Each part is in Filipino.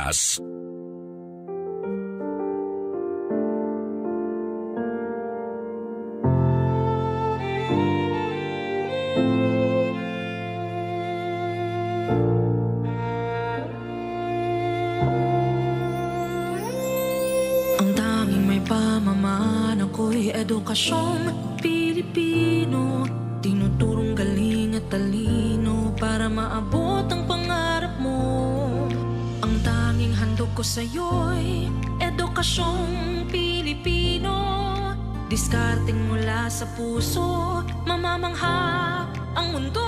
Pilipinas. Ang tanging may pamamaan ako'y edukasyong Pilipino. Tinuturong galing at talino para maabot ang pangarap mo. Ang tanging handog ko sa'yo'y edukasyong Pilipino. Diskarteng mula sa puso, mamamangha ang mundo.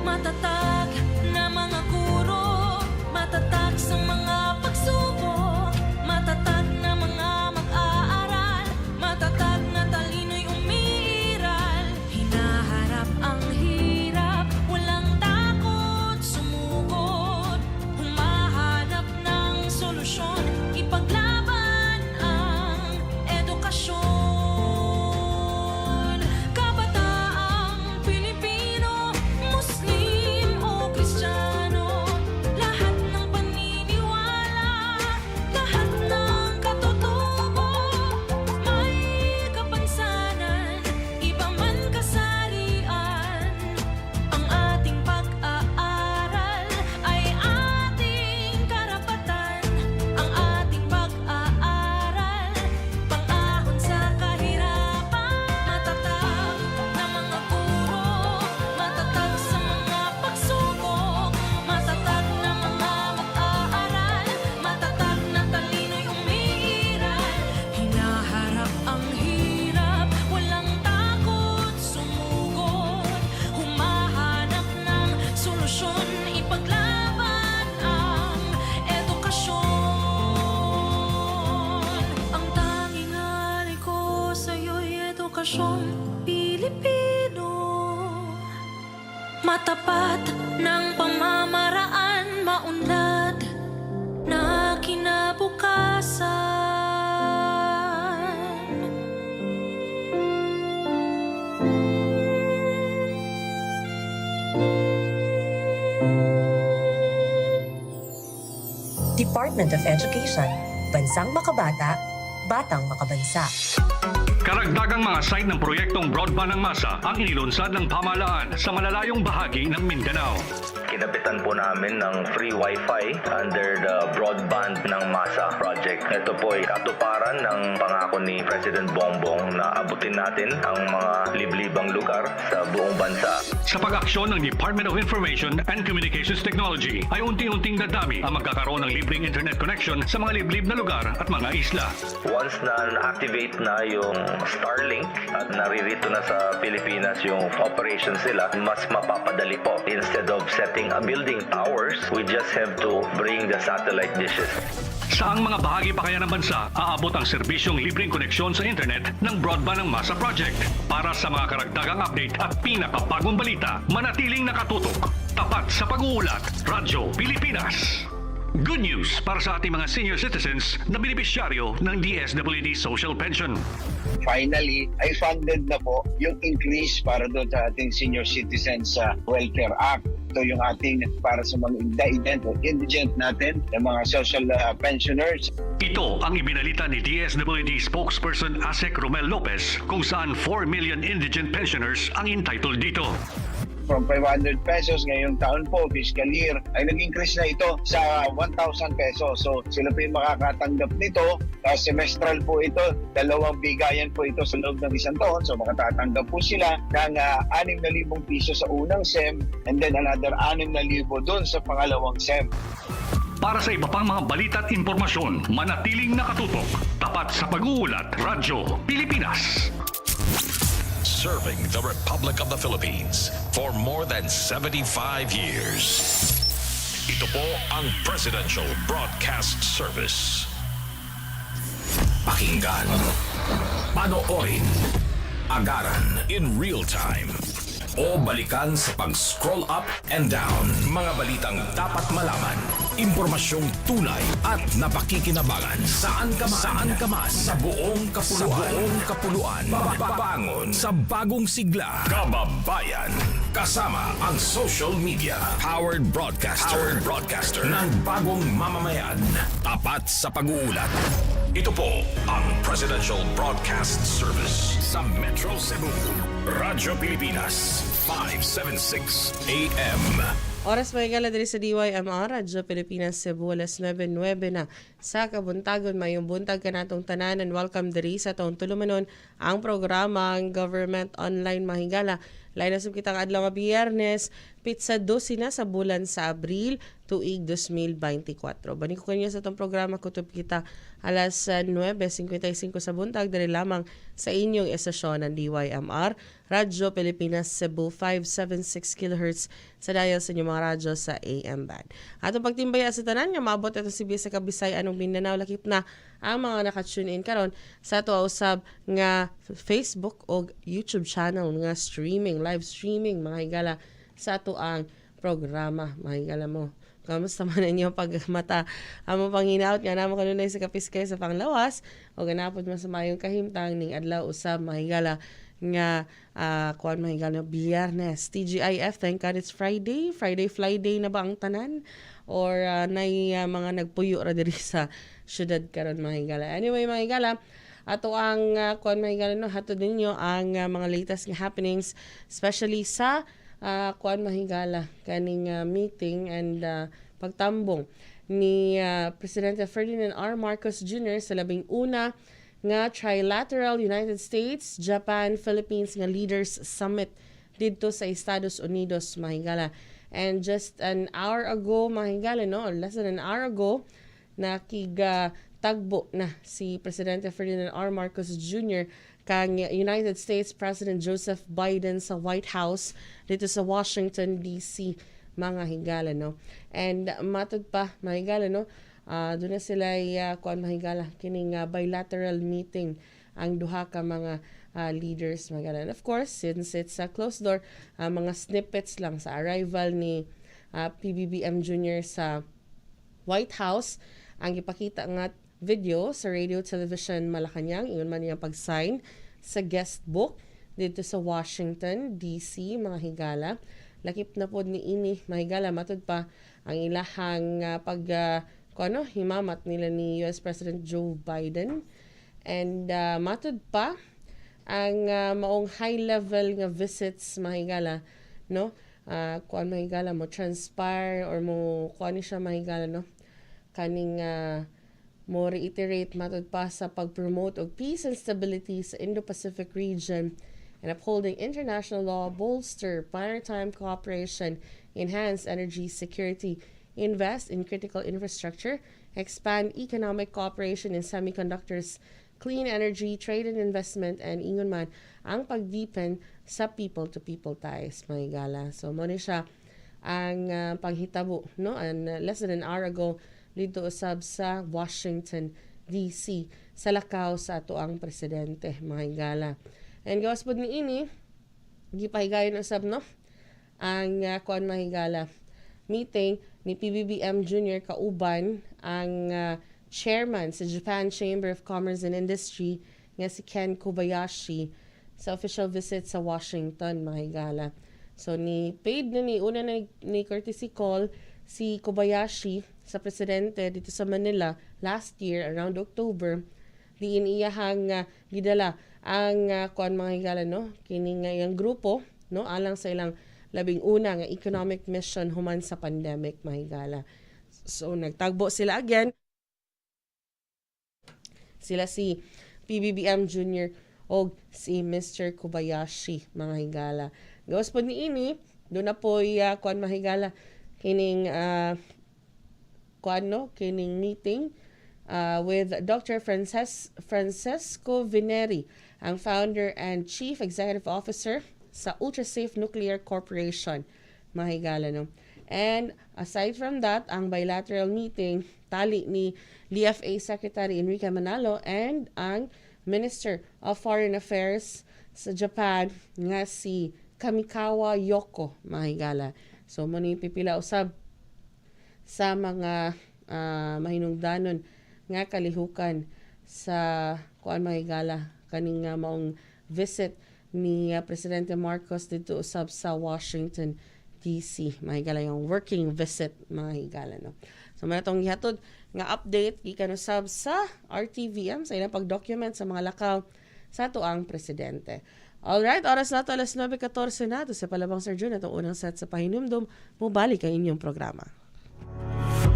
Matatag na mga guro, matatag sa mga pagsubok, matatag na mga mag-aaral, matatag na talino'y umiiral. Hinaharap ang hirap, walang takot sumugod, humahanap ng solusyon, ipaglaban ang edukasyon. Kabataang Pilipino, Muslim o Kristiyano, lahat ng paniniwala, lahat ng katutubo, may kapansanan, iba man kasarian. Ang ating pag-aaral ay ating karapatan. Ang ating pag-aaral, pang-ahon sa kahirapan. Matatag na mga guro, matatag sa mga pagsubok, matatag na mga mag-aaral, matatag na talino'y umiiral. Hinaharap ang hirap, walang takot sumugod, humahanap ng solusyon, ipaglaban ang edukasyon. Ang tanging alay ko sa'yo'y edukasyong Pilipino. Matapat ng pamamaraan, maunlad na kinabukasan. Department of Education, Bansang Makabata, Batang Makabansa. Karagdagang mga site ng proyektong broadband ng masa ang inilunsad ng pamahalaan sa malalayong bahagi ng Mindanao. Kinapitan po namin ng free wifi under the broadband ng masa project. Ito po ay katuparan ng pangako ni President Bongbong na abutin natin ang mga liblibang lugar sa buong bansa. Sa pag-aksyon ng Department of Information and Communications Technology ay unti-unting dadami ang magkakaroon ng libreng internet connection sa mga liblib na lugar at mga isla. Once na activate na yung Starlink at naririto na sa Pilipinas yung operations nila, mas mapapadali po. Instead of setting a building towers, we just have to bring the satellite dishes. Saang mga bahagi pa kaya ng bansa aabot ang serbisyong libreng koneksyon sa internet ng broadband ng masa project? Para sa mga karagdagang update at pinakabagong balita, manatiling nakatutok. Tapat sa pag-uulat, Radyo Pilipinas. Good news para sa ating mga senior citizens na benepisyaryo ng DSWD Social Pension. Finally, ay funded na po yung increase para doon sa ating Senior Citizens Welfare Act. Ito yung ating para sa mga indigent natin, yung mga social pensioners. Ito ang ibinalita ni DSWD spokesperson Asek Romel Lopez kung saan 4 million indigent pensioners ang entitled dito. From 500 pesos ngayong taon po, fiscal year, ay nag-increase na ito sa 1,000 pesos. So sila po yung makakatanggap nito. Semestral po ito, 2 bigayan po ito sa loob ng isang taon. So makatatanggap po sila ng 6,000 piso sa unang SEM and then another 6,000 doon sa pangalawang SEM. Para sa iba pang mga balita at impormasyon, manatiling nakatutok. Tapat sa pag-uulat, Radyo Pilipinas. Serving the Republic of the Philippines for more than 75 years. Ito po ang Presidential Broadcast Service. Pakinggan, panoorin, agaran in real time, o balikan sa pag-scroll up and down. Mga balitang dapat malaman, impormasyong tunay at napakikinabangan. Saan ka man, sa buong kapuluan. Babangon sa bagong sigla. Kababayan. Kasama ang social media. Powered broadcaster ng bagong mamamayan. Tapat sa pag-uulat. Ito po ang Presidential Broadcast Service sa Metro Cebu. Radyo Pilipinas, 576 AM. Oras may gala diri sa DYMR, Radyo Pilipinas, Cebu, alas 9:09 na sa kabuntagon. Mayong buntag ka natong tanan and welcome diri sa taong tulumanon ang programang Government Online Mahigala. Lain na kita ang adlaw nga Biyernes, pizza 12 na sa bulan sa Abril, tuig 2024. Bani ko kanyo sa itong programa, kutub kita alas 9:55 sa buntag, dali lamang sa inyong estasyon ng DYMR, Radyo Pilipinas Cebu, 576 kHz sa dial sa inyong mga radyo sa AM band. Atong pagtimbaya sa tanan nga maabot ito si Bisa Kabisay anong Mindanao, lakip na ang mga nakatune in karon sa ato usab nga Facebook o YouTube channel nga live streaming mga higala sa ato ang programa. Mga higala mo, kamusta man ninyo pagmata amo panginaot nga namo kanunay sa kapiskay sa panglawas o ganapod man sa mayong kahimtang ning adlaw usab mga higala nga kuan mga higala Biyernes TGIF. Thank God it's Friday fly day na ba ang tanan or nay mga nagpuyo ra diri sa syudad karon mga higala. Anyway mga higala, ato ang kuan mga higala no, hatod ninyo ang mga latest nga happenings, especially sa kuan mga higala kaning meeting and pagtambong ni Presidente Ferdinand R. Marcos Jr. sa labing una nga trilateral United States, Japan, Philippines nga Leaders Summit dito sa Estados Unidos mga higala. And just an hour ago mga higala, no, or less than an hour ago, tagbo na si Presidente Ferdinand R. Marcos Jr. kang United States President Joseph Biden sa White House dito sa Washington, D.C. mga higala, no. And matod pa mga higala, no, doon na sila kuan mga higala kining bilateral meeting ang duha ka mga leaders mga higala. And of course, since it's a closed door, mga snippets lang sa arrival ni PBBM Jr. sa White House ang ipakita nga video sa Radio Television Malacanang, ingon man niya pag-sign sa guest book dito sa Washington, D.C. mga higala. Lakip na po ni ini mga higala, matod pa ang ilahang himamat nila ni US President Joe Biden. And matod pa ang maong high-level nga visits mga higala, no? Kuan mga higala mo transpire or mo kuan siya mga higala, no? Kaning mo reiterate matod pa sa pag-promote of peace and stability sa Indo-Pacific region and upholding international law, bolster maritime cooperation, enhance energy security, invest in critical infrastructure, expand economic cooperation in semiconductors, clean energy, trade and investment, and ingon man ang pag-deepen sa people-to-people ties, mga higala. So, mo ni siya ang panghitabo, no? And less than an hour ago, dito usab sa Washington, D.C. sa lakaw sa ato ang presidente, mga higala. And gawas po ni ini, gipahigayon usab, no? Ang kuan mga higala, meeting ni PBBM Jr. Kauban ang chairman sa Japan Chamber of Commerce and Industry nga si Ken Kobayashi sa official visit sa Washington, mga higala. So paid na una na ni courtesy call si Kobayashi sa presidente dito sa Manila last year around October. Diin iyahang gidala ang kuan mga higala, no, kini nga yang grupo, no, alang sa ilang labing una nga economic mission human sa pandemic, mga higala. So nagtagbo sila again, sila si PBBM Jr. o si Mr. Kobayashi, mga higala. Gawas po ni ini, doon na po kuan mga higala kining kining meeting with Dr. Francesco Vineri, ang founder and chief executive officer sa Ultrasafe Nuclear Corporation, mga higala, no. And aside from that, ang bilateral meeting tali ni DFA Secretary Enrique Manalo and ang Minister of Foreign Affairs sa Japan nga si Kamikawa Yoko, mga higala. So mo ni pipila usab sa mga mahinungdanon nga kalihukan sa kuan, mga higala, kaning maong visit ni Presidente Marcos dito usab sa Washington DC. Mahigala yung working visit, mga higala, no? So, may itong gihatod nga update gikan usab sa RTVM sa ilang pag-document sa mga lakaw sa tuang presidente. Alright, oras na ito, alas 9:14 na ito sa Palabang Sir Jun, itong unang set sa Pahinumdum. Mubalik ang inyong programa.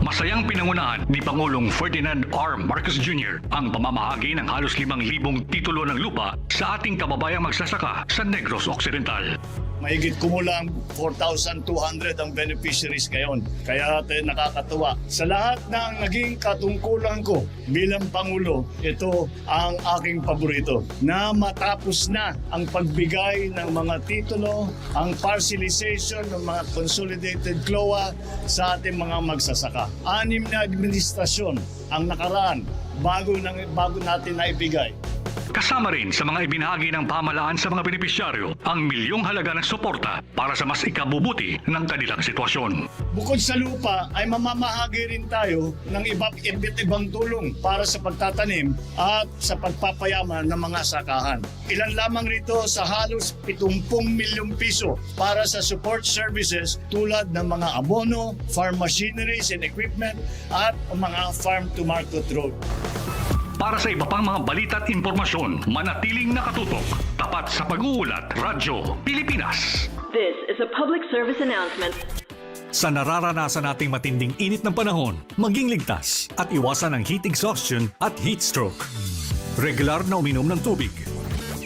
Masayang pinangunahan ni Pangulong Ferdinand R. Marcos Jr. ang pamamahagi ng halos 5,000 titulo ng lupa sa ating kababayang magsasaka sa Negros Occidental. Mahigit kumulang 4,200 ang beneficiaries ngayon. Kaya nakakatuwa. Sa lahat ng naging katungkulan ko bilang Pangulo, ito ang aking paborito. Na matapos na ang pagbigay ng mga titulo, ang parcelization ng mga consolidated CLOA sa ating mga magsasaka. 6 na administrasyon ang nakaraan bago natin naibigay. Kasama rin sa mga ibinahagi ng pamahalaan sa mga benepisyaryo ang milyong halaga ng suporta para sa mas ikabubuti ng kanilang sitwasyon. Bukod sa lupa ay mamamahagi rin tayo ng iba't ibang tulong para sa pagtatanim at sa pagpapayaman ng mga sakahan. Ilan lamang rito sa halos 70 milyong piso para sa support services tulad ng mga abono, farm machineries and equipment at mga farm-to-market road. Para sa iba pang mga balita at impormasyon, manatiling nakatutok. Tapat sa pag-uulat, Radyo Pilipinas. This is a public service announcement. Sa nararanasan nating matinding init ng panahon, maging ligtas at iwasan ang heat exhaustion at heat stroke. Regular na uminom ng tubig.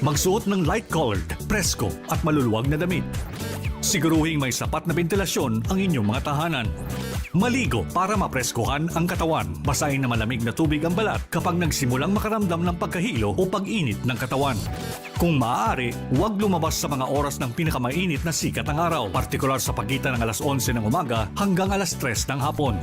Magsuot ng light-colored, presko at maluluwag na damit. Siguruhing may sapat na ventilasyon ang inyong mga tahanan. Maligo para mapreskohan ang katawan. Basahin na malamig na tubig ang balat kapag nagsimulang makaramdam ng pagkahilo o pag-init ng katawan. Kung maaari, huwag lumabas sa mga oras ng pinakamainit na sikat ng araw, partikular sa pagitan ng alas 11 ng umaga hanggang alas 3 ng hapon.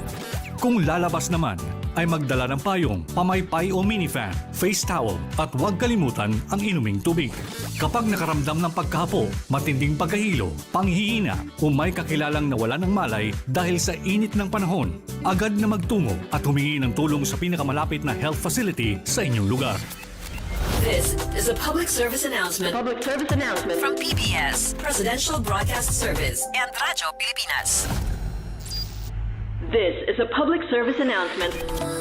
Kung lalabas naman, ay magdala ng payong, pamaypay o minifan, face towel at huwag kalimutan ang inuming tubig. Kapag nakaramdam ng pagkahapo, matinding pagkahilo, panghihina o may kakilalang nawala ng malay dahil sa init ng panahon, agad na magtungo at humingi ng tulong sa pinakamalapit na health facility sa inyong lugar. This is a public service announcement. Public service announcement from PBS, Presidential Broadcast Service, and Radyo Pilipinas. This is a public service announcement.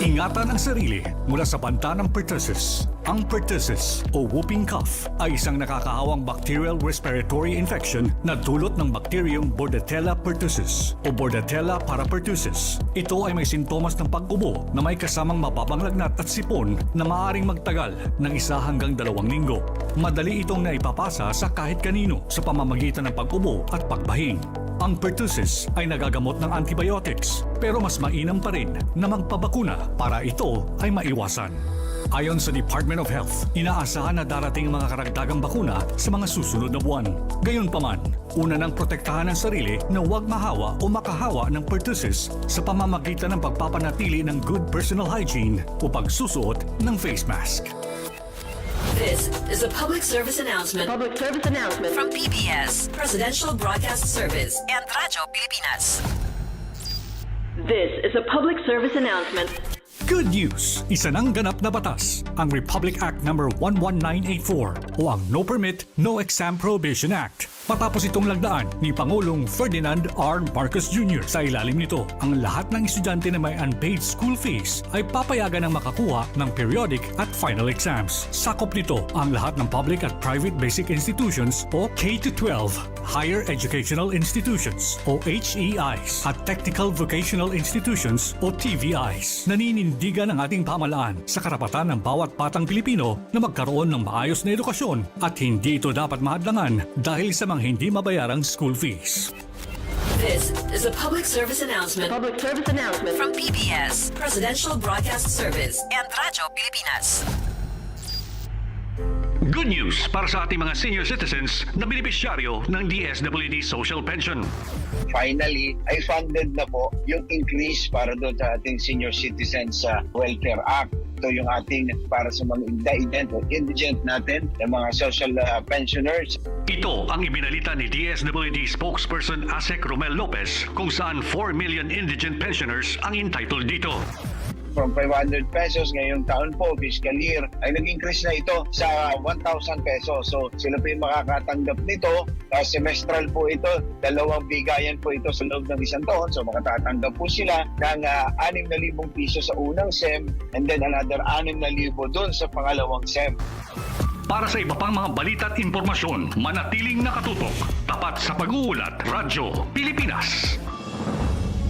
Ingatan ang sarili mula sa banta ng pertussis. Ang pertussis o whooping cough ay isang nakakahawang bacterial respiratory infection na dulot ng bacterium Bordetella pertussis o Bordetella parapertussis. Ito ay may sintomas ng pag-ubo na may kasamang mababang lagnat at sipon na maaaring magtagal ng 1 hanggang 2 linggo. Madali itong naipapasa sa kahit kanino sa pamamagitan ng pag-ubo at pagbahing. Ang pertussis ay nagagamot ng antibiotics pero mas mainam pa rin na magpabakuna para ito ay maiwasan. Ayon sa Department of Health, inaasahan na darating ang mga karagdagang bakuna sa mga susunod na buwan. Gayunpaman, una nang protektahan ang sarili na huwag mahawa o makahawa ng pertussis sa pamamagitan ng pagpapanatili ng good personal hygiene o pagsusuot ng face mask. This is a public service announcement. Public service announcement from PBS, Presidential Broadcast Service, and Radyo Pilipinas. This is a public service announcement. Good news! Isa ng ganap na batas, ang Republic Act No. 11984 o ang No Permit, No Exam Prohibition Act. Matapos itong lagdaan ni Pangulong Ferdinand R. Marcos Jr. Sa ilalim nito, ang lahat ng estudyante na may unpaid school fees ay papayagan ng makakuha ng periodic at final exams. Sakop nito ang lahat ng public at private basic institutions o K-12, higher educational institutions o HEIs at technical vocational institutions o TVIs. Naninindigan ang ating pamahalaan sa karapatan ng bawat batang Pilipino na magkaroon ng maayos na edukasyon at hindi ito dapat mahadlangan dahil sa mga hindi mabayarang school fees. This is a public service announcement. Public service announcement from PBS, Presidential Broadcast Service, and Radyo Pilipinas. Good news para sa ating mga senior citizens na benepisyaryo ng DSWD Social Pension. Finally, ay funded na po yung increase para doon sa ating Senior Citizens Welfare Act. Ito yung ating para sa mga indigent natin, yung mga social pensioners. Ito ang ibinalita ni DSWD spokesperson Asek Romel Lopez kung saan 4 million indigent pensioners ang entitled dito. from 500 pesos ngayong taon po, fiscal year, ay nag-increase na ito sa 1,000 pesos. So sila po yung makakatanggap nito. Semestral po ito, 2 bigayan po ito sa loob ng isang taon. So makatatanggap po sila ng 6,000 piso sa unang SEM and then another 6,000 doon sa pangalawang SEM. Para sa iba pang mga balita at impormasyon, manatiling nakatutok. Tapat sa pag-uulat, Radyo Pilipinas.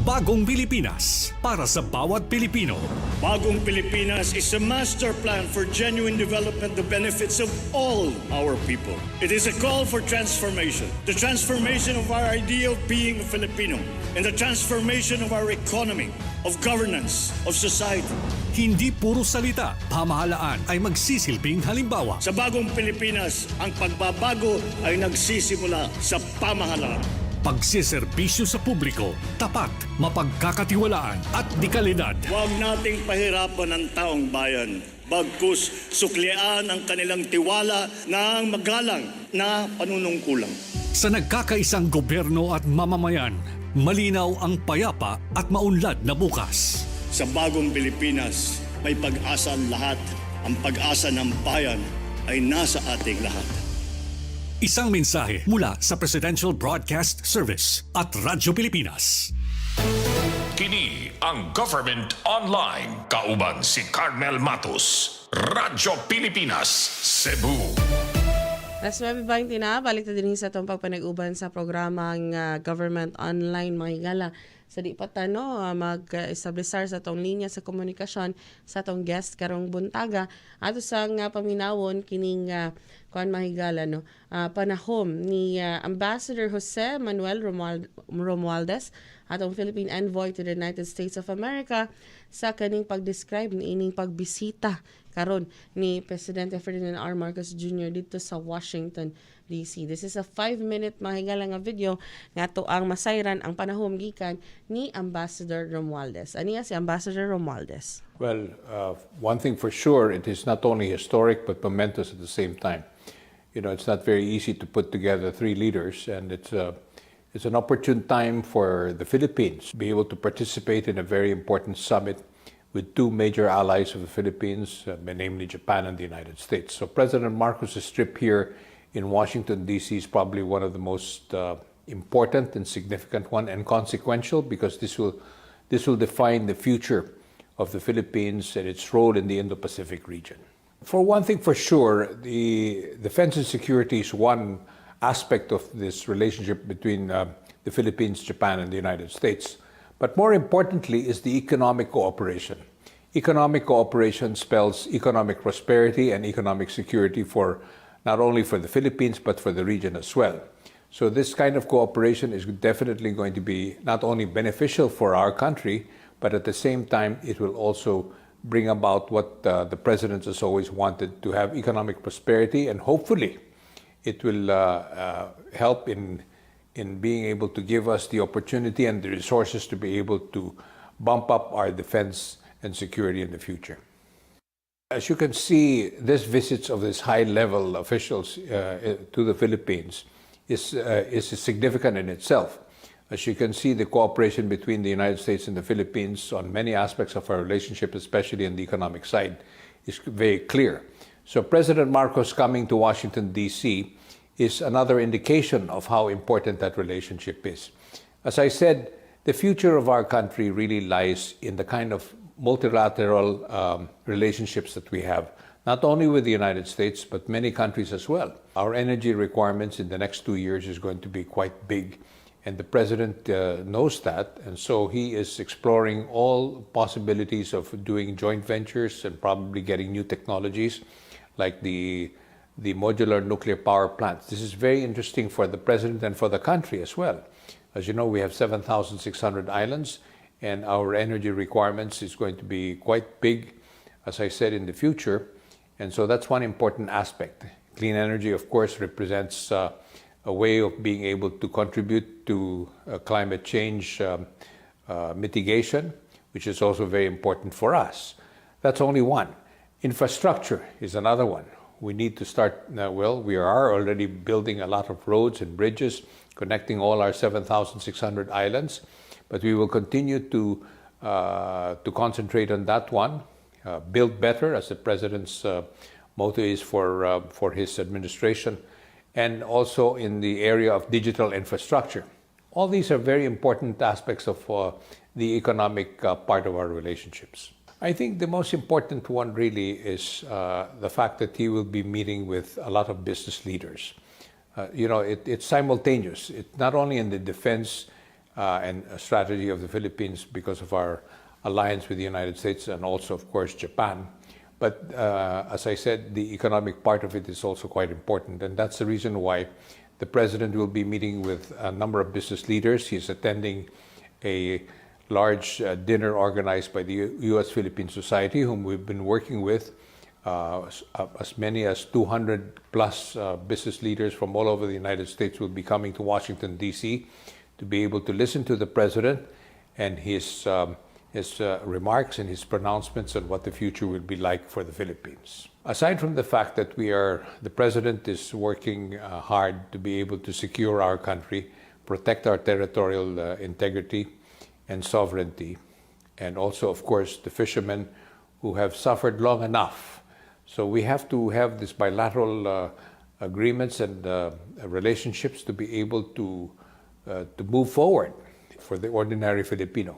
Bagong Pilipinas para sa bawat Pilipino. Bagong Pilipinas is a master plan for genuine development, the benefits of all our people. It is a call for transformation. The transformation of our idea of being a Filipino and the transformation of our economy, of governance, of society. Hindi puro salita, pamahalaan ay magsisilbing halimbawa. Sa Bagong Pilipinas, ang pagbabago ay nagsisimula sa pamahalaan. Pagsiservisyo sa publiko, tapat, mapagkakatiwalaan at dekalidad. Huwag nating pahirapan ang taong bayan. Bagkus suklian ang kanilang tiwala ng magalang na panunungkulang. Sa nagkakaisang gobyerno at mamamayan, malinaw ang payapa at maunlad na bukas. Sa Bagong Pilipinas, may pag-asa ang lahat. Ang pag-asa ng bayan ay nasa ating lahat. Isang mensahe mula sa Presidential Broadcast Service at Radyo Pilipinas. Kini ang Government Online. Kauban si Carmel Matus. Radyo Pilipinas, Cebu. Last Web Bank balik na din sa itong pagpanag-uban sa programang Government Online, mga higala. Sa di pa mag-establisar sa itong linya sa komunikasyon sa itong guest karong buntaga. Ato sa paminawon kining mahigala panahom ni Ambassador Jose Manuel Romualdez atong Philippine Envoy to the United States of America sa kaning pag-describe ni ining pagbisita karon ni Presidente Ferdinand R. Marcos Jr. dito sa Washington, D.C. This is a 5-minute mahigala nga video nga to ang masayran ang panahom gikan ni Ambassador Romualdez. Aniya si Ambassador Romualdez? Well, one thing for sure, it is not only historic but momentous at the same time. You know, it's not very easy to put together 3 leaders, and it's an opportune time for the Philippines to be able to participate in a very important summit with 2 major allies of the Philippines, namely Japan and the United States. So President Marcos' trip here in Washington, D.C. is probably one of the most important and significant one and consequential because this will define the future of the Philippines and its role in the Indo-Pacific region. For one thing for sure, the defense and security is one aspect of this relationship between the Philippines, Japan, and the United States. But more importantly is the economic cooperation. Economic cooperation spells economic prosperity and economic security for not only for the Philippines but for the region as well. So this kind of cooperation is definitely going to be not only beneficial for our country, but at the same time it will also bring about what the President has always wanted, to have economic prosperity, and hopefully it will help in being able to give us the opportunity and the resources to be able to bump up our defense and security in the future. As you can see, this visits of these high-level officials to the Philippines is significant in itself. As you can see, the cooperation between the United States and the Philippines on many aspects of our relationship, especially on the economic side, is very clear. So President Marcos coming to Washington, D.C. is another indication of how important that relationship is. As I said, the future of our country really lies in the kind of multilateral relationships that we have, not only with the United States, but many countries as well. Our energy requirements in the next 2 years is going to be quite big, and the President knows that, and so he is exploring all possibilities of doing joint ventures and probably getting new technologies like the modular nuclear power plants. This is very interesting for the President and for the country as well. As you know, we have 7,600 islands, and our energy requirements is going to be quite big, as I said, in the future. And so that's one important aspect. Clean energy, of course, represents a way of being able to contribute to climate change mitigation, which is also very important for us. That's only one. Infrastructure is another one. We need to start, we are already building a lot of roads and bridges connecting all our 7,600 islands, but we will continue to to concentrate on that one, build better, as the president's motto is for his administration, and also in the area of digital infrastructure. All these are very important aspects of the economic part of our relationships. I think the most important one really is the fact that he will be meeting with a lot of business leaders. It's simultaneous. It's not only in the defense and strategy of the Philippines because of our alliance with the United States and also, of course, Japan. But as I said, the economic part of it is also quite important. And that's the reason why the president will be meeting with a number of business leaders. He's attending a large dinner organized by the U.S.-Philippine Society, whom we've been working with. As many as 200 plus business leaders from all over the United States will be coming to Washington, D.C. to be able to listen to the president and his remarks and his pronouncements on what the future will be like for the Philippines. Aside from the fact that the president is working hard to be able to secure our country, protect our territorial integrity and sovereignty, and also, of course, the fishermen who have suffered long enough. So we have to have these bilateral agreements and relationships to be able to move forward for the ordinary Filipino.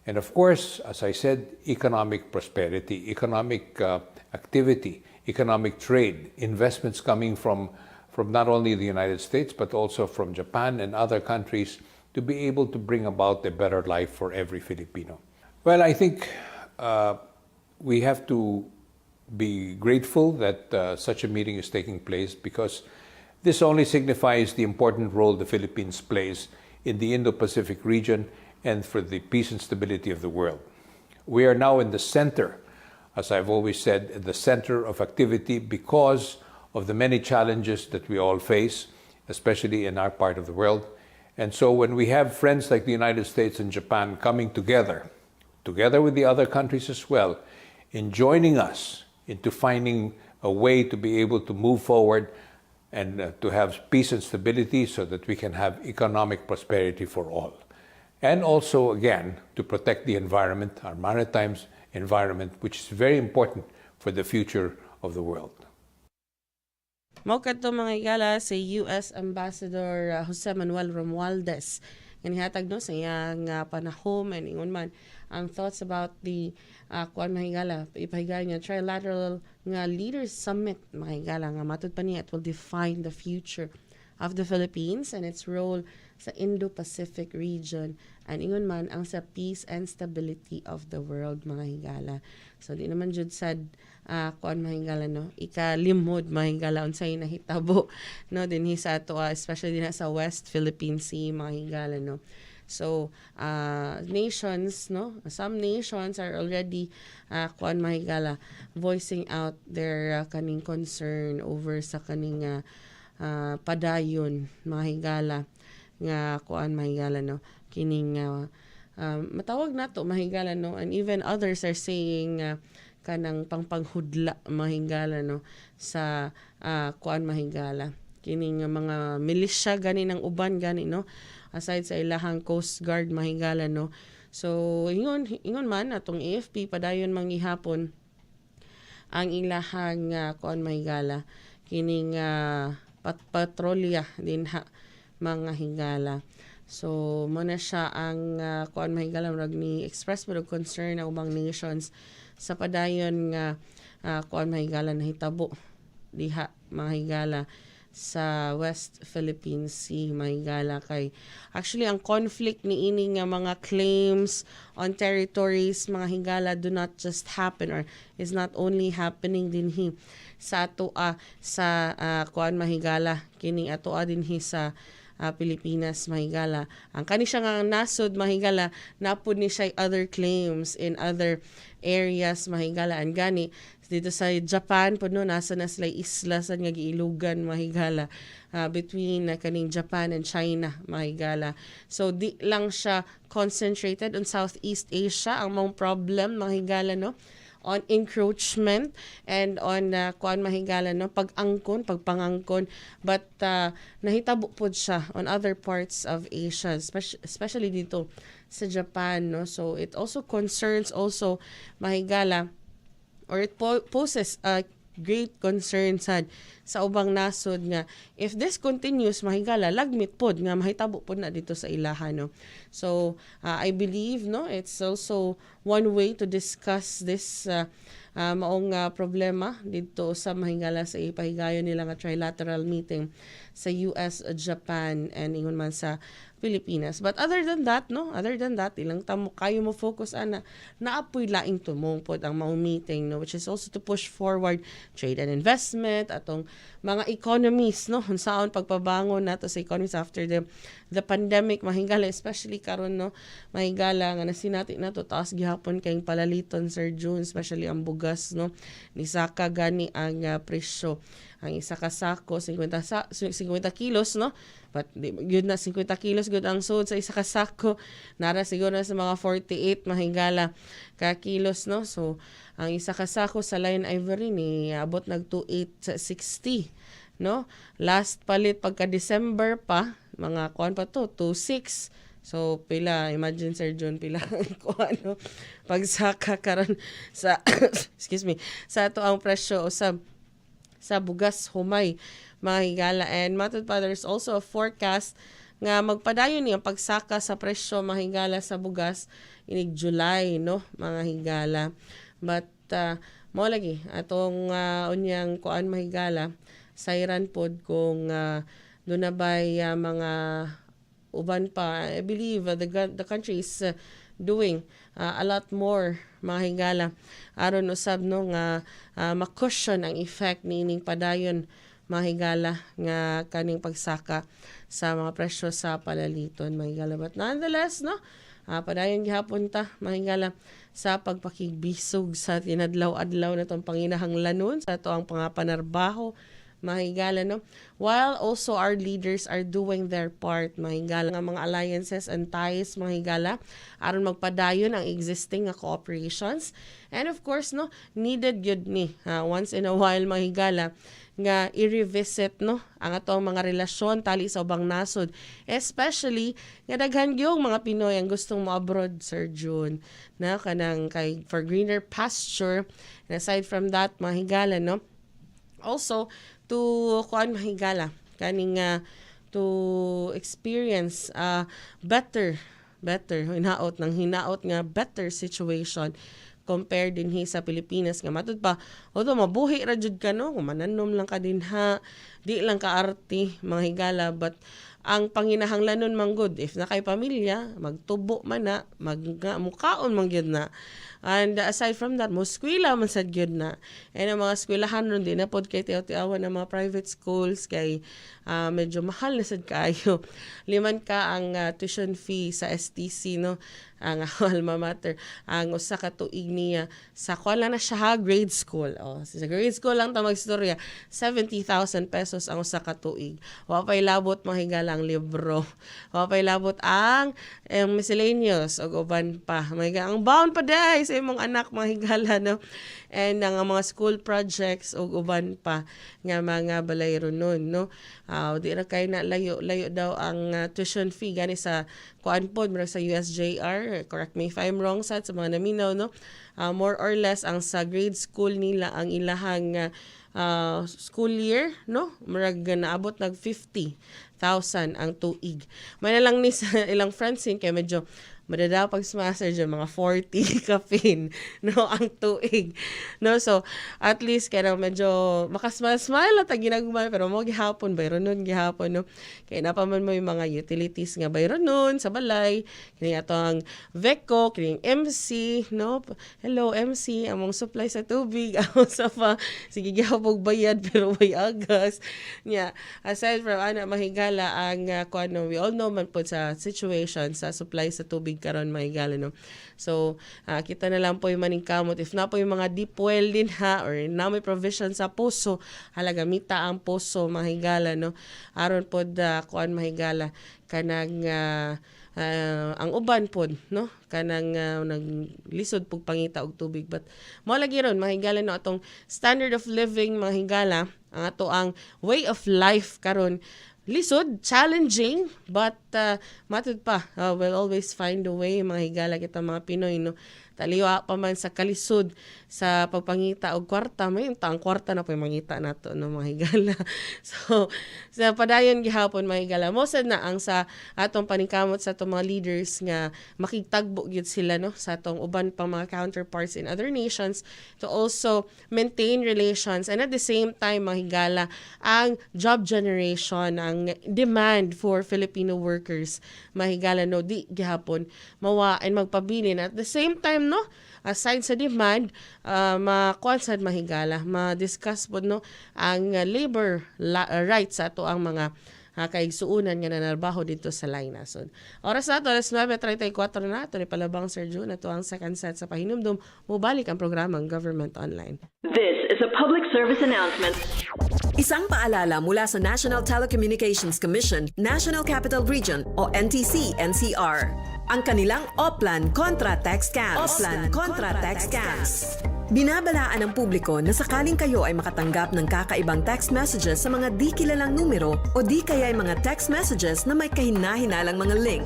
And of course, as I said, economic prosperity, economic activity, economic trade, investments coming from not only the United States, but also from Japan and other countries to be able to bring about a better life for every Filipino. Well, I think we have to be grateful that such a meeting is taking place, because this only signifies the important role the Philippines plays in the Indo-Pacific region and for the peace and stability of the world. We are now in the center, as I've always said, the center of activity because of the many challenges that we all face, especially in our part of the world. And so when we have friends like the United States and Japan coming together with the other countries as well, in joining us into finding a way to be able to move forward and to have peace and stability so that we can have economic prosperity for all. And also, again, to protect the environment, our maritime environment, which is very important for the future of the world. Mao kadto mga igala si US Ambassador Jose Manuel Romualdez. Ganihatag no sa iyang panahom and ingon man ang thoughts about the kuan mga igala ipahigayon niya trilateral nga leaders summit mga igala nga matud pa niya it will define the future of the Philippines and its role sa Indo-Pacific region and ingon man ang sa peace and stability of the world mga higala. So di naman jud sad kuan mga higala no ikalimod mga higala unsay nahitabo no dinhi sa ato especially din sa West Philippine Sea mga higala no. So nations no some nations are already kuan mga higala voicing out their kaning concern over sa kaning padayon mga higala nga kuan mahigala no kining matawag nato mahigala no and even others are saying kanang pangpanghudla mahigala no sa kuan mahigala kining mga milisya gani ng uban gani no aside sa ilahang Coast Guard mahigala no so ingon man atong AFP padayon manghihapon ang ilahang kuan mahigala kining patrolya din ha mga higala. So, muna siya ang kuan mahigala murag ni express mo concern ang ubang nations sa padayon nga kuan mahigala na hitabo diha mga higala sa West Philippine Sea mga higala kay actually ang conflict ni ini nga mga claims on territories mga higala do not just happen or is not only happening dinhi sa atoa sa kuan mahigala kining atoa dinhi sa Pilipinas mahigala ang kani siya nga nasod mahigala napud ni siya other claims in other areas mahigala and gani dito sa Japan pud no nasa na sila isla sa nga giilugan mahigala between kaning Japan and China mahigala so di lang siya concentrated on Southeast Asia ang mong problem mahigala no on encroachment and on kuan mahigala no pagpangangkon but nahitabo pud siya on other parts of Asia especially dito sa Japan, no? So it also concerns also mahigala, or it poses a great concern sad sa ubang nasod nga if this continues mahigala lagmit pod nga mahitabo pod na dito sa ilaha, no. So I believe, no, it's also one way to discuss this maong problema dito sa mahigala sa ipahigayon nila nga trilateral meeting sa US, Japan, and ingon man sa Pilipinas. But other than that, ilang tamo kayo mo focus ana naapoy laing tumong pod ang maong meeting, no, which is also to push forward trade and investment atong mga economies, no, unsaon pagpabangon nato sa economies after the pandemic mahigala, especially karon, no, mahigala nga nasinati nato taas gihapon kay palaliton, Sir June, especially ang bugas, no, ni saka gani ang presyo. Ang isa ka sako 50 kilos, no, but yun na 50 kilos good ang sold sa isa ka sako, nara siguro na sa mga 48 mahigala ka kilos, no. So ang isa ka sako sa Lion Ivory ni abot nag 28 sa 60, no. Last palit pagka December pa mga kuan pa to 26. So pila, imagine Sir John, pila kuan, no, pagsaka karon sa excuse me, sa ato ang presyo usab sa bugas humay mahigala. And matod pa, there's also a forecast nga magpadayon ni ang pagsaka sa presyo mahigala sa bugas inig July, no, mga higala. But mo lagi atong unyang kuan mahigala sayran pod kung doon na bay mga uban pa. I believe the country is doing a lot more mahigala aron usab, no, nga makusyon ang effect niining padayon mahigala nga kaning pagsaka sa mga presyo sa palaliton mahigala. But nonetheless, no, padayon gihapon ta mahigala sa pagpakigbisog sa tinadlaw-adlaw na tong panginahanglanon sa ato ang pangapanarbaho mahigala, no, while also our leaders are doing their part mahigala nga mga alliances and ties mahigala aron magpadayon ang existing nga cooperations. And of course, no, needed gyud ni once in a while mahigala nga i-revisit, no, ang atong mga relasyon tali sa ubang nasod, especially nga daghan gyud mga Pinoy ang gustong mo-abroad, Sir June, na kanang kay for greener pasture. And aside from that mahigala, no, also to kuan mahigala kaning to experience better hinaot nga better situation compared din sa Pilipinas nga matud pa although mabuhi ra jud ka, no, mananom lang ka dinha, di lang ka arti mahigala, but ang panginahanglanon man good if na kay pamilya magtubo man na mukaon man gyud na. And aside from that, mo eskwela man sad gyud na. And ang mga eskwelahan ron din na pod kay tiaw-tiawan ng mga private schools kay medyo mahal na sad kaayo. Liman ka ang tuition fee sa STC, no, ang alma mater. Ang usa ka tuig niya sa kuan lang na siya grade school. Sa grade school lang ta magstorya, 70,000 pesos ang usa ka tuig. Wa pay labot mahigala ang libro. Wa pay labot ang miscellaneous og uban pa. Mahiga ang baon pa day sa imong anak mahigala, no. And ang mga school projects og uban pa nga mga balayro nun, no. Di ra kay na layo daw ang tuition fee gani sa kuan pod sa USJR, correct me if I'm wrong sa mga naminaw, no. More or less ang sa grade school nila ang ilahang school year, no, murag naabot nag 50,000 ang tuig. May na lang ni sa ilang friends kay medyo madadaw pag smaster dyan, mga 40 kapin, no, ang tuig, no. So at least kaya medyo makasmile at ginagumay, pero mo gihapon bayron nun gihapon, no, kaya napaman mo yung mga utilities nga bayron nun sa balay, kini ato ang VECO, kini MC, no, hello MC, among supply sa tubig ako sa pa sige gihapon bayad pero way agas nya. Aside from mahigala ang kuno, we all know man po sa situation sa supply sa tubig karon mahigala, no. So kita na lang po yung maningkamot if na po yung mga deep well din or na may provision sa puso, halagamita ang puso mahigala, no, aron pod kuan mahigala kanang ang uban pod, no, kanang naglisod pug pangita og tubig. But mo lagi ron mahigala, no, atong standard of living mahigala, ang ato ang way of life karon lisod, challenging, but matud pa, we'll always find a way, mga higala kita mga Pinoy, no? Taliwa pa man sa kalisod sa pagpangita og kwarta, may ang kwarta na po yung mangita nato, no, mga higala. So, sa padayon gihapon, mga higala, mosad na ang sa atong paningkamot sa atong mga leaders nga makigtagbo gyud sila, no, sa atong uban pang mga counterparts in other nations to also maintain relations, and at the same time, mga higala, ang job generation, ang demand for Filipino workers, mga higala, no, di gihapon mawa and magpabilin. At the same time, no, aside sa demand, makuansad mahigala, ma-discuss po, no, ang labor rights sa ato ang mga kaigsuunan nga nanarbaho dito sa Lainason. Oras na ito, alas 9:34 na ito, ni Palabang Sir June, ito ang second set sa pahinumdum. Mubalik ang programang Government Online. This is a public service announcement. Isang paalala mula sa National Telecommunications Commission, National Capital Region o NTC-NCR. Ang kanilang Oplan Contra Text Scams. Oplan Contra Text Scams. Binabalaan ng publiko na sakaling kayo ay makatanggap ng kakaibang text messages sa mga di kilalang numero o di kaya ay mga text messages na may kahina-hinalang mga link.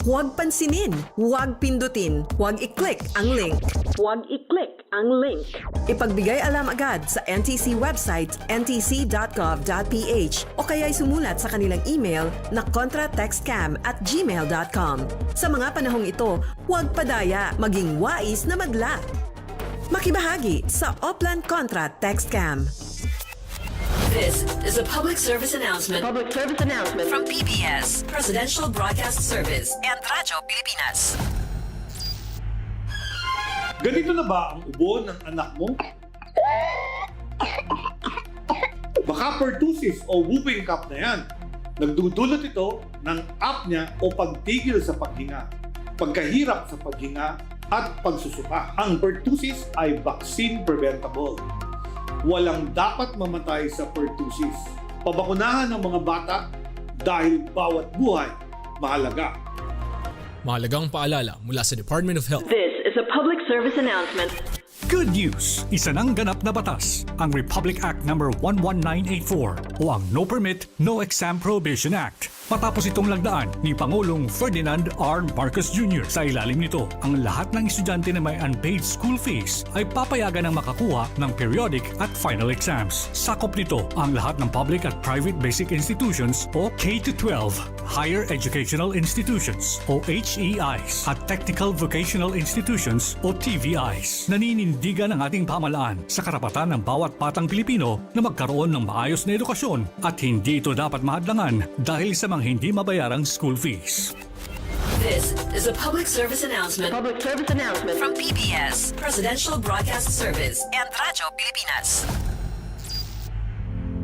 Huwag pansinin, huwag pindutin, huwag i-click ang link. Huwag i-click ang link. Ipagbigay alam agad sa NTC website ntc.gov.ph o kaya'y sumulat sa kanilang email na contratextcam@gmail.com. Sa mga panahong ito, huwag padaya, maging wais na magla. Makibahagi sa Oplan Contra Text Scam. This is a public service announcement. Public service announcement from PBS, Presidential Broadcast Service, and Radyo Pilipinas. Ganito na ba ang ubo ng anak mo? Baka pertussis o whooping cough na yan. Nagdudulot ito ng apnea o pagtigil sa paghinga, pagkahirap sa paghinga, at pagsusuka. Ang pertussis ay vaccine preventable. Walang dapat mamatay sa pertussis. Pabakunahan ng mga bata dahil bawat buhay mahalaga. Mahalagang paalala mula sa Department of Health. This is a public service announcement. Good news! Isa ng ganap na batas, ang Republic Act No. 11984 o ang No Permit, No Exam Prohibition Act. Matapos itong lagdaan ni Pangulong Ferdinand R. Marcos Jr. Sa ilalim nito, ang lahat ng estudyante na may unpaid school fees ay papayagan ng makakuha ng periodic at final exams. Sakop nito ang lahat ng public at private basic institutions o K-12, higher educational institutions o HEIs at technical vocational institutions o TVIs. Naninindigan ang ating pamahalaan sa karapatan ng bawat batang Pilipino na magkaroon ng maayos na edukasyon at hindi ito dapat mahadlangan dahil sa mga hindi mabayarang school fees. This is a public service announcement. Public service announcement from PBS, Presidential Broadcast Service, and Radyo Pilipinas.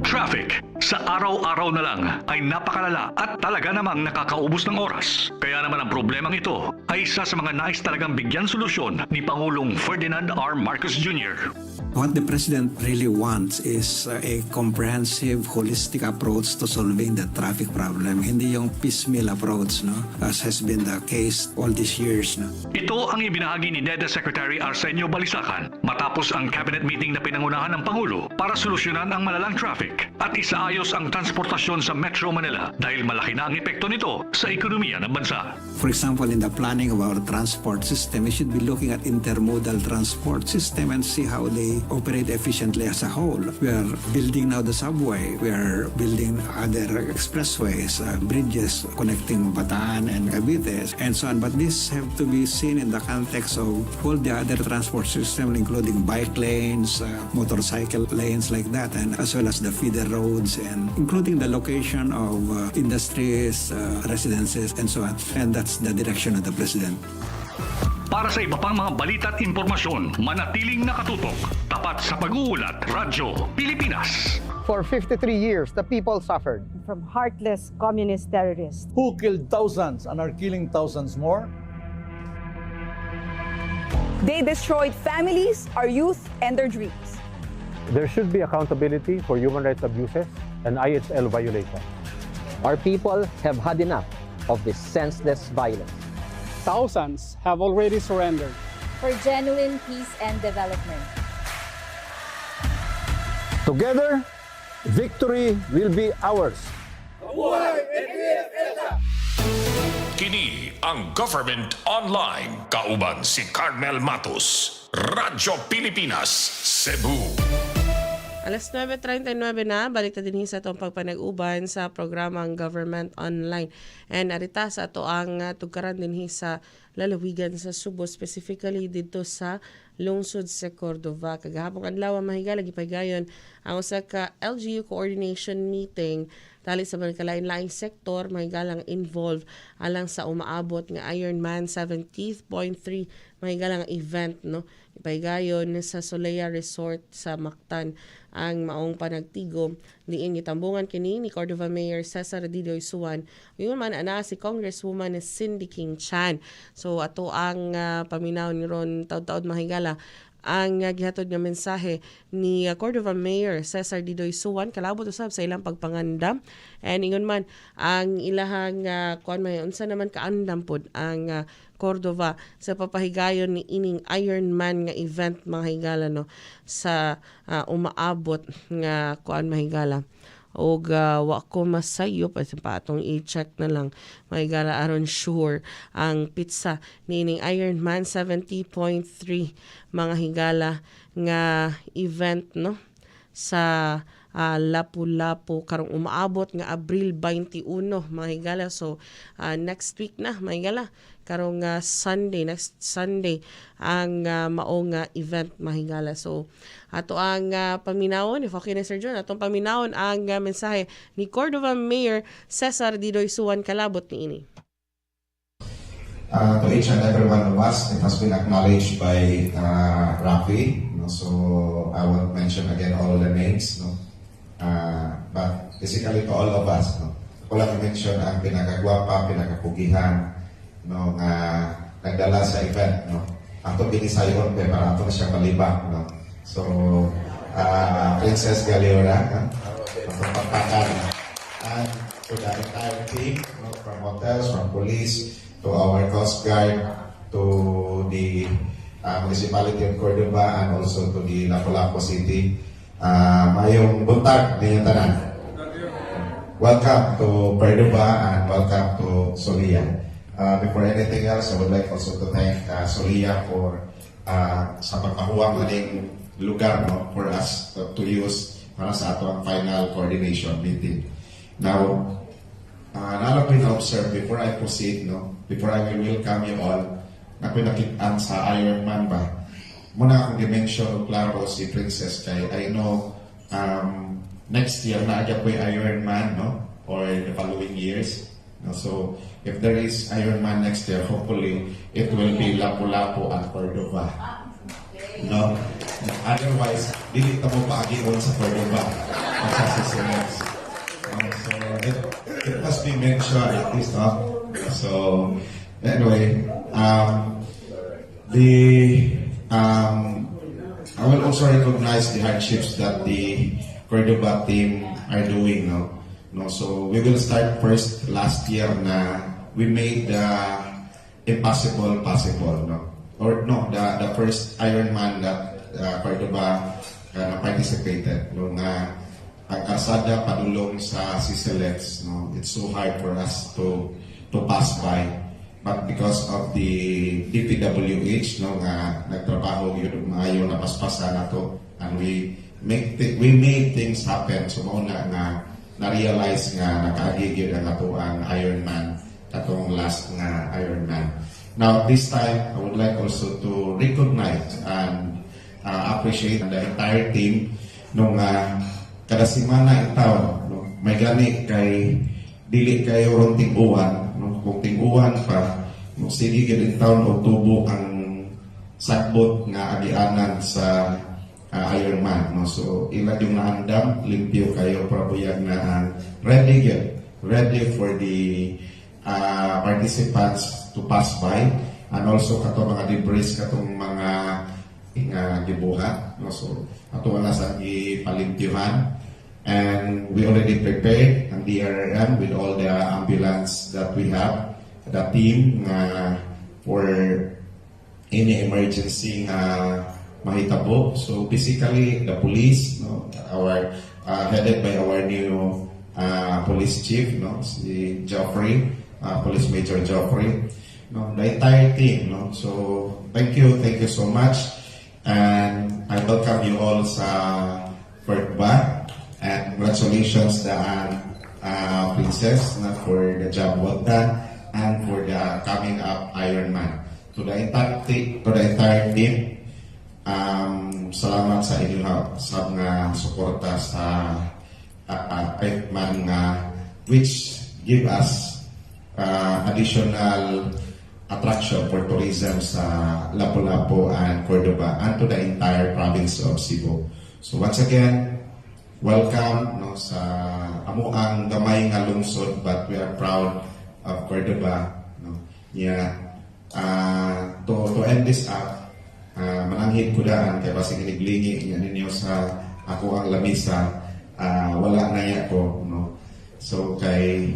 Traffic sa araw-araw na lang ay napakalala at talaga namang nakakaubos ng oras. Kaya naman ang problemang ito ay isa sa mga nais talagang bigyan solusyon ni Pangulong Ferdinand R. Marcos Jr. What the President really wants is a comprehensive, holistic approach to solving the traffic problem. Hindi yung piecemeal approach, no? As has been the case all these years. No? Ito ang ibinahagi ni NEDA Secretary Arsenio Balisacan matapos ang cabinet meeting na pinangunahan ng Pangulo para solusyonan ang malalang traffic at isaayos ang transportasyon sa Metro Manila dahil malaki na ang epekto nito sa ekonomiya ng bansa. For example, in the planning of our transport system, we should be looking at intermodal transport system and see how they operate efficiently as a whole. We are building now the subway. We are building other expressways, bridges connecting Bataan and Cavite, and so on. But this have to be seen in the context of all the other transport systems, including bike lanes, motorcycle lanes like that, and as well as the feeder roads, and including the location of industries, residences, and so on. And that's the direction of the President. Para sa iba pang mga balita at impormasyon, manatiling nakatutok. Tapat sa pag-uulat, Radyo Pilipinas. For 53 years, the people suffered from heartless communist terrorists who killed thousands and are killing thousands more. They destroyed families, our youth, and their dreams. There should be accountability for human rights abuses and IHL violations. Our people have had enough of this senseless violence. Thousands have already surrendered for genuine peace and development. Together, victory will be ours. Mabuhay! Kini ang Government Online. Kauban si Carmel Matus. Radyo Pilipinas, Cebu. Alas 9:39 na, balik na din sa itong pagpanag-uban sa programang Government Online. And arita sa ito ang tugkaran din sa lalawigan sa Cebu, specifically dito sa lungsod sa Cordova. Kagahapong adlaw mahigala gipaygayon ang usa ka LGU coordination meeting tali sa mga kalain-laing sektor mahigalang involved alang sa umaabot nga Ironman 70.3 mahigalang event, no, ipaygayon sa Solea Resort sa Mactan ang maong panagtigo diin gitambungan kini ni Cordova Mayor Cesar Didoy Suwan yun man ana si Congresswoman Cindy King Chan. So ato ang paminaw ni ron taud-taud mahigala ang gihatod nga mensahe ni Cordova Mayor Cesar Didoy Suwan kalabot usab sa ilang pagpangandam and ingon man ang ilahang kuan may unsa naman kaandam pod ang Cordova sa papahigayon ni ining Ironman nga event mga higala, no, sa umaabot nga kuan mahigala og wa ko masayo pa atong i-check na lang mahigala aron sure ang pizza ni ining Ironman 70.3 mga higala nga event, no, sa Lapu-Lapu karong umaabot nga Abril 21 mga higala. So next week na mga higala karong next Sunday ang maong event mga higala. So ato ang paminawon, if okay na Sir John, atong paminawon ang mensahe ni Cordova Mayor Cesar Didoy Suwan kalabot ni ini. To each and every one of us, it has been acknowledged by Rafi. No? So I won't mention again all the names. No? But basically to all of us, no? Ako lang i-mention ang pinakagwapa, pinakapugihan, no, nga nagdala sa event. No? Ato binisayon, para ato na siya malibak. No? So, Princess Galeora, atong pagpakan. And to the entire team, no, from hotels, from police, to our Coast Guard, to the municipality of Cordova, and also to the Lapu-Lapu City. Mayong buntag ninyong tanan. Welcome to Cordova and welcome to Solea. Before anything else, I would like also to thank Solea for sa pagpahuwang aning lugar, no, for us to use para sa ato ang final coordination meeting. Now, nalang ko na-observe before I proceed, no, before I will welcome you all, na pinakitaan sa Ironman ba? Muna akong dimension o klaro si Princess kay I know next year na agad po yung Ironman, no, or the following years. No? So, if there is Ironman next year, hopefully, it will be Lapu-Lapu and Cordova. No? Otherwise, dili ta mo paagion sa Cordova. Sa susunod. So, it must be mentioned at least, no? So, anyway, I will also recognize the hardships that the Cordova team are doing, no. So we will start first. Last year na we made the impossible possible, no. Or no, the first Ironman that Cordova participated, no, nga ang kalsada padulong sa Siselets, no. It's so hard for us to pass by. But because of the DPWH, no, nga nagtrabaho yun maayo na paspasan nato, and we made things happen. So mauna nga na-realize nga nakaagig yun ang ato ang Ironman, atong last nga Ironman. Now this time I would like also to recognize and appreciate the entire team nung kada semana itaw, no, may gani kay dili kayo ron ting-uwan, no? Kung ting-uwan pa, no, sige gid taon o tubo ang sagbot nga agianan sa Ironman, no? So ilag yung naandam, limpyo kayo para buyag na ready for the participants to pass by, and also kato mga debris katong mga gibuhat, no? So ato na sa ipalimpyuhan. And we already prepared ang DRM with all the ambulance that we have, the team for any emergency mahitabo. So basically the police, no, our headed by our new police chief, no, si Geoffrey, Police Major Joffrey, the entire team. So thank you so much, and I welcome you all sa Fort Ba, and congratulations the Princess for the job well done and for the coming up Ironman. To the entire team, salamat sa inyo sa mga suporta sa Ironman which give us additional attraction for tourism sa Lapu-Lapu and Cordova and to the entire province of Cebu. So once again, welcome sa amuang gamay nga lungsod, but we are proud of Cordova. To end this up, mananghid ko daan kay basig iniglingi ninyo sa ako ang lamisa, wala na niya ko. So kay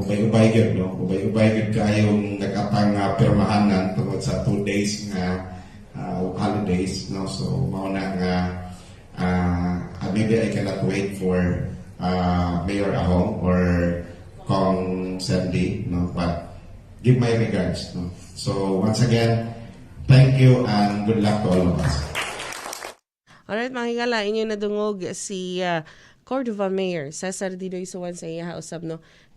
ubay-ubay gyud kayong nag-atang pirmahanan tungod sa 2 days nga holidays. So mao na nga maybe I cannot wait for Mayor Ahong or Kong Sandy, but give my regards. So once again, thank you and good luck to all of us. Alright, mga higala, inyo nadungog si Cordova Mayor Cesar Didoy Suwan sa iya usab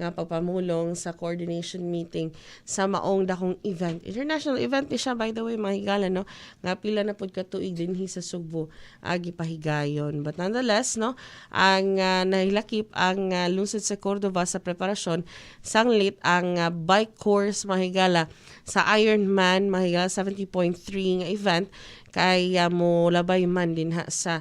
nga pagpamulong sa coordination meeting sa maong dakong event. International event ni siya, by the way, mga higala, nga pila na pud ka tuig dinhi sa Cebu agi pahigayon. But nonetheless, ang nahilakip ang lungsod sa Cordova sa preparasyon sanglit ang bike course, mga higala, sa Ironman, mga higala, 70.3 nga event kay mo labay man din sa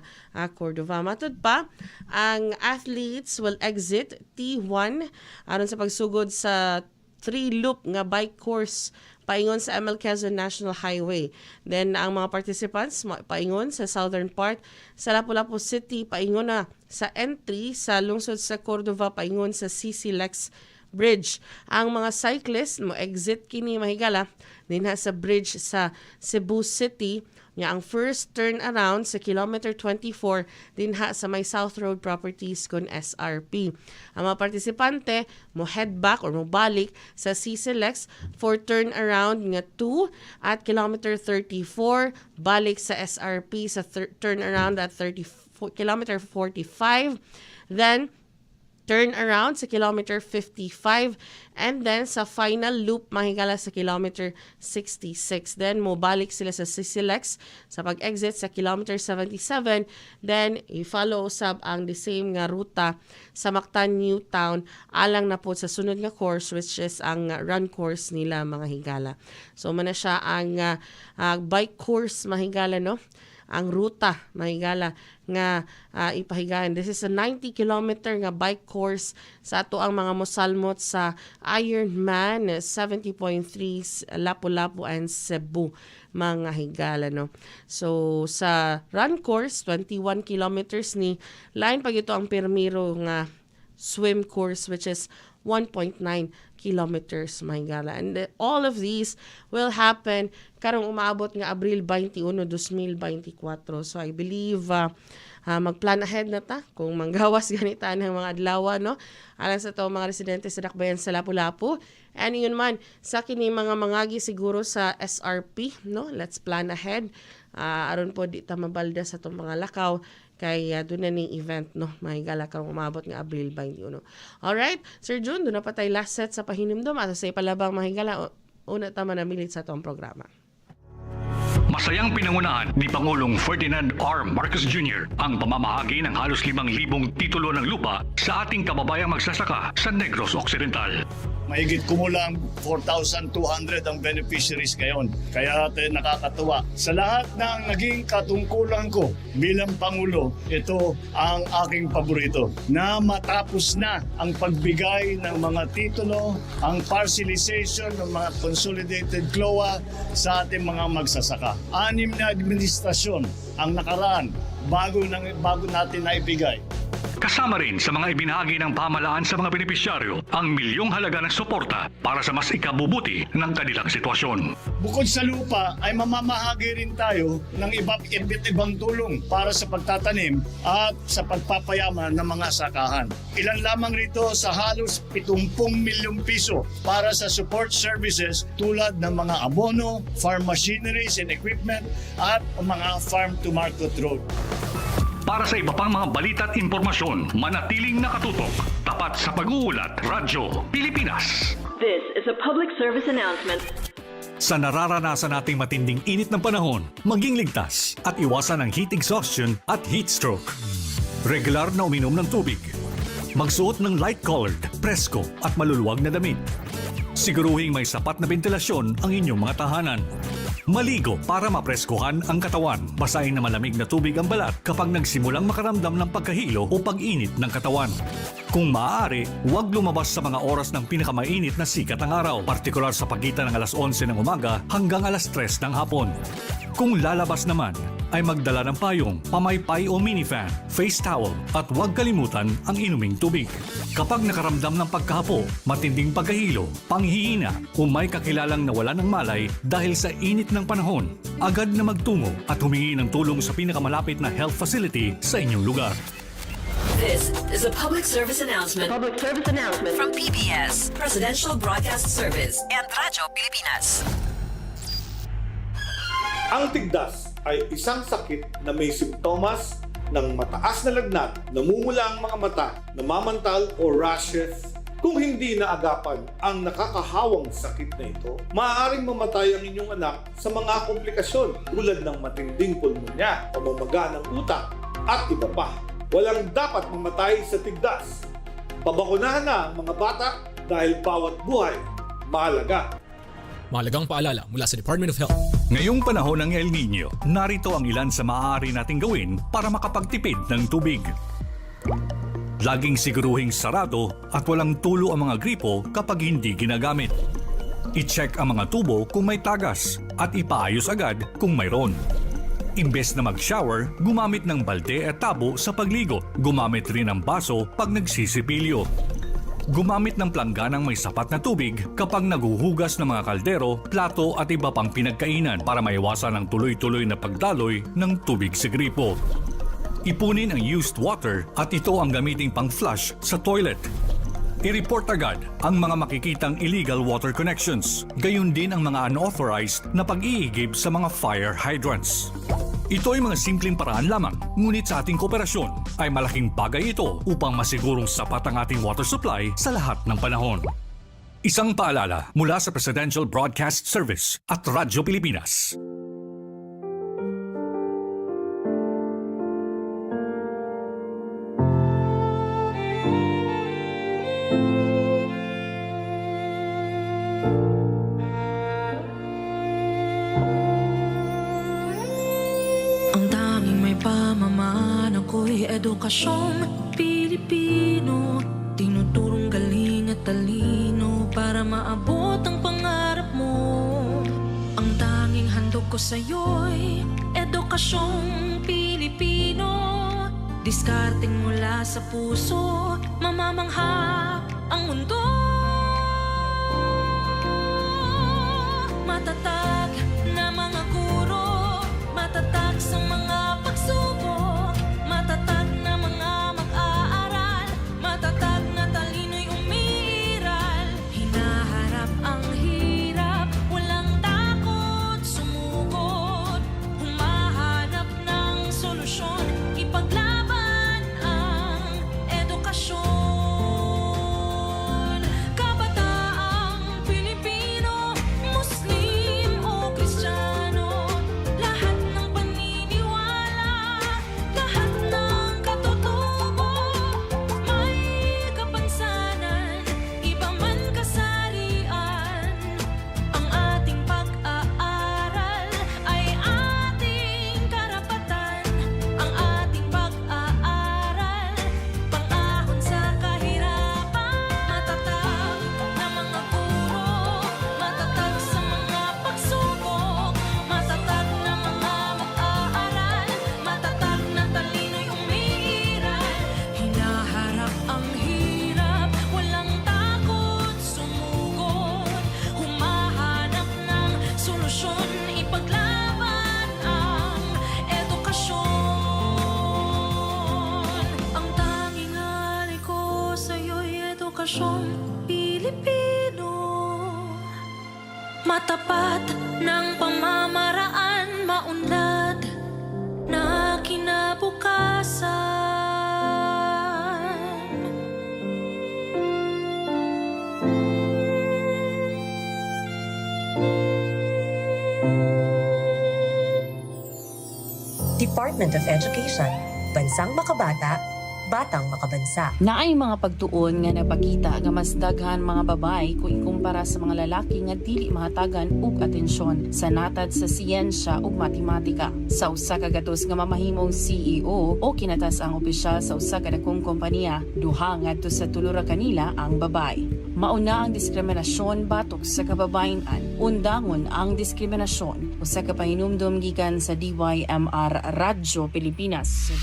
Cordova. Matod pa, ang athletes will exit T1 aron sa pagsugod sa 3-loop nga bike course paingon sa ML Quezon National Highway. Then ang mga participants paingon sa southern part sa Lapu-Lapu City, paingon na sa entry sa lungsod sa Cordova, paingon sa CC Lex Bridge. Ang mga cyclists mo exit kini, mahigala dinha sa bridge sa Cebu City. Nga ang first turn around sa kilometer 24 dinha sa may South Road Properties kon SRP. Ang mga partisipante mo head back or mo balik sa CCLEX for turn around nga 2 at kilometer 34, balik sa SRP sa turn around at kilometer 45, then turn around sa kilometer 55, and then sa final loop mahigala sa kilometer 66. Then mo balik sila sa CCLEX sa pag-exit sa kilometer 77, then i-follow usab ang the same nga ruta sa Mactan New Town alang na po sa sunod nga course which is ang run course nila, mga higala. So mana siya ang bike course, mahigala, ang ruta, mahigala, nga ipahigayan. This is a 90-kilometer nga bike course sa ato ang mga mosalmot sa Ironman 70.3 Lapu-Lapu and Cebu, mga higala. So sa run course 21 kilometers ni line pag ito ang permiro nga swim course which is 1.9 kilometers, mahigala. And all of these will happen karong umaabot nga Abril 21, 2024. So I believe magplan ahead na ta kung manggawas ganita ng mga adlaw, alang sa to mga residente sa Dakbayan sa Lapu-Lapu. And yun man, sa kini mga mangagi siguro sa SRP, let's plan ahead. Aron po di ta mabalda sa itong mga lakaw kay doon na ning event, mahigala kang umabot nga Abril 21. Alright, Sir Jun, doon na pa tayo last set sa pahinumdom at sa ipalabang mahigala, una tama na milit sa itong programa. Masayang pinangunahan ni Pangulong Ferdinand R. Marcos Jr. ang pamamahagi ng halos 5,000 titulo ng lupa sa ating kababayang magsasaka sa Negros Occidental. Mahigit kumulang 4,200 ang beneficiaries ngayon. Kaya nakakatuwa. Sa lahat ng naging katungkulan ko bilang Pangulo, ito ang aking paborito. Na matapos na ang pagbigay ng mga titulo, ang parcelization ng mga consolidated CLOA sa ating mga magsasaka. 6 na administrasyon ang nakaraan bago natin naibigay. Kasama rin sa mga ibinahagi ng pamahalaan sa mga benepisyaryo ang milyong halaga ng suporta para sa mas ikabubuti ng kanilang sitwasyon. Bukod sa lupa ay mamamahagi rin tayo ng iba't ibang tulong para sa pagtatanim at sa pagpapayaman ng mga sakahan. Ilan lamang rito sa halos 70 milyong piso para sa support services tulad ng mga abono, farm machineries and equipment at mga farm-to-market road. Para sa iba pang mga balita at impormasyon, manatiling nakatutok. Tapat sa pag-uulat, Radyo Pilipinas. This is a public service announcement. Sa nararanasan nating matinding init ng panahon, maging ligtas at iwasan ang heat exhaustion at heat stroke. Regular na uminom ng tubig. Magsuot ng light-colored, presko at maluluwag na damit. Siguruhing may sapat na ventilasyon ang inyong mga tahanan. Maligo para mapreskuhan ang katawan. Basahin na malamig na tubig ang balat kapag nagsimulang makaramdam ng pagkahilo o pag-init ng katawan. Kung maaari, huwag lumabas sa mga oras ng pinakamainit na sikat ng araw, partikular sa pagitan ng alas 11 ng umaga hanggang alas 3 ng hapon. Kung lalabas naman, ay magdala ng payong, pamaypay o minifan, face towel at huwag kalimutan ang inuming tubig. Kapag nakaramdam ng pagkahapo, matinding pagkahilo, panghihina o may kakilalang nawala ng malay dahil sa init ng panahon, agad na magtungo at humingi ng tulong sa pinakamalapit na health facility sa inyong lugar. This is a public service announcement. From PBS, Presidential Broadcast Service and Radyo Pilipinas. Ang tigdas ay isang sakit na may simptomas ng mataas na lagnat, namumula ang mga mata, namamantal o rashes. Kung hindi naagapan ang nakakahawang sakit na ito, maaaring mamatay ang inyong anak sa mga komplikasyon tulad ng matinding pulmonya, pamamaga ng utak at iba pa. Walang dapat mamatay sa tigdas. Pabakunahan na ang mga bata dahil bawat buhay mahalaga. Mahalagang paalala mula sa Department of Health. Ngayong panahon ng El Nino, narito ang ilan sa maaari nating gawin para makapagtipid ng tubig. Laging siguruhing sarado at walang tulo ang mga gripo kapag hindi ginagamit. I-check ang mga tubo kung may tagas at ipaayos agad kung mayroon. Imbes na mag-shower, gumamit ng balde at tabo sa pagligo. Gumamit rin ng baso pag nagsisipilyo. Gumamit ng plangganang may sapat na tubig kapag naguhugas ng mga kaldero, plato at iba pang pinagkainan para maiwasan ang tuloy-tuloy na pagdaloy ng tubig sa gripo. Ipunin ang used water at ito ang gamiting pang-flush sa toilet. I-report agad ang mga makikitang illegal water connections, gayon din ang mga unauthorized na pag-iigib sa mga fire hydrants. Ito ay mga simpleng paraan lamang, ngunit sa ating kooperasyon ay malaking bagay ito upang masigurong sapat ang ating water supply sa lahat ng panahon. Isang paalala mula sa Presidential Broadcast Service at Radyo Pilipinas. Pamaman ako'y edukasyong Pilipino, tinuturong galing at talino para maabot ang pangarap mo. Ang tanging handog ko sa'yo'y edukasyong Pilipino, diskarteng mula sa puso, mamamangha ang mundo. Matatag na mga guro, matatag sa mga pagsubok, matatag na mga mag-aaral, matatag na talino'y umiiral. Hinaharap ang hirap, walang takot sumugod, humahanap ng solusyon, ipaglaban ang edukasyon. Kabataang Pilipino, Muslim o Kristiyano, nasyong Pilipino, matapat ng pamamaraan, maunlad na kinabukasan. Department of Education, Bansang Makabata, Batang Makabansa. Naay mga pagtuon nga napakita nga mas daghan mga babae kung ikumpara sa mga lalaki nga dili mahatagan og atensyon sa natad sa siyensya ug matematika. Sa usa ka gatos nga mamahimong CEO o kinatas ang opisyal sa usa ka dakong kompanya, duha ngadto sa tulo ra kanila ang babae. Mauna ang diskriminasyon batok sa kababayen-an. Undangon ang diskriminasyon usa ka pahinumdom gikan sa DYMR Radyo Pilipinas.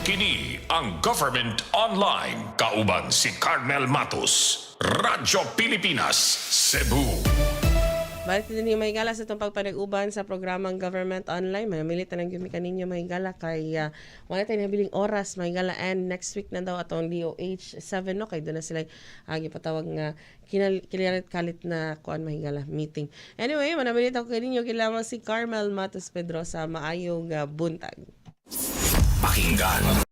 Kini ang Government Online. Kauban si Carmel Matus. Radyo Pilipinas, Cebu. Balik din yung mahigala sa itong pagpanag-uban sa programang Government Online. Manamilit na lang yung ninyo mahigala kay wala tayo nabiling oras mahigala, and next week na daw atong DOH 7 no, kay doon na sila ipatawag nga kalit na kuan mahigala meeting. Anyway, manamilit ako kaninyo kilamang si Carmel Matus Pedroza. Maayong buntag. Pakinggan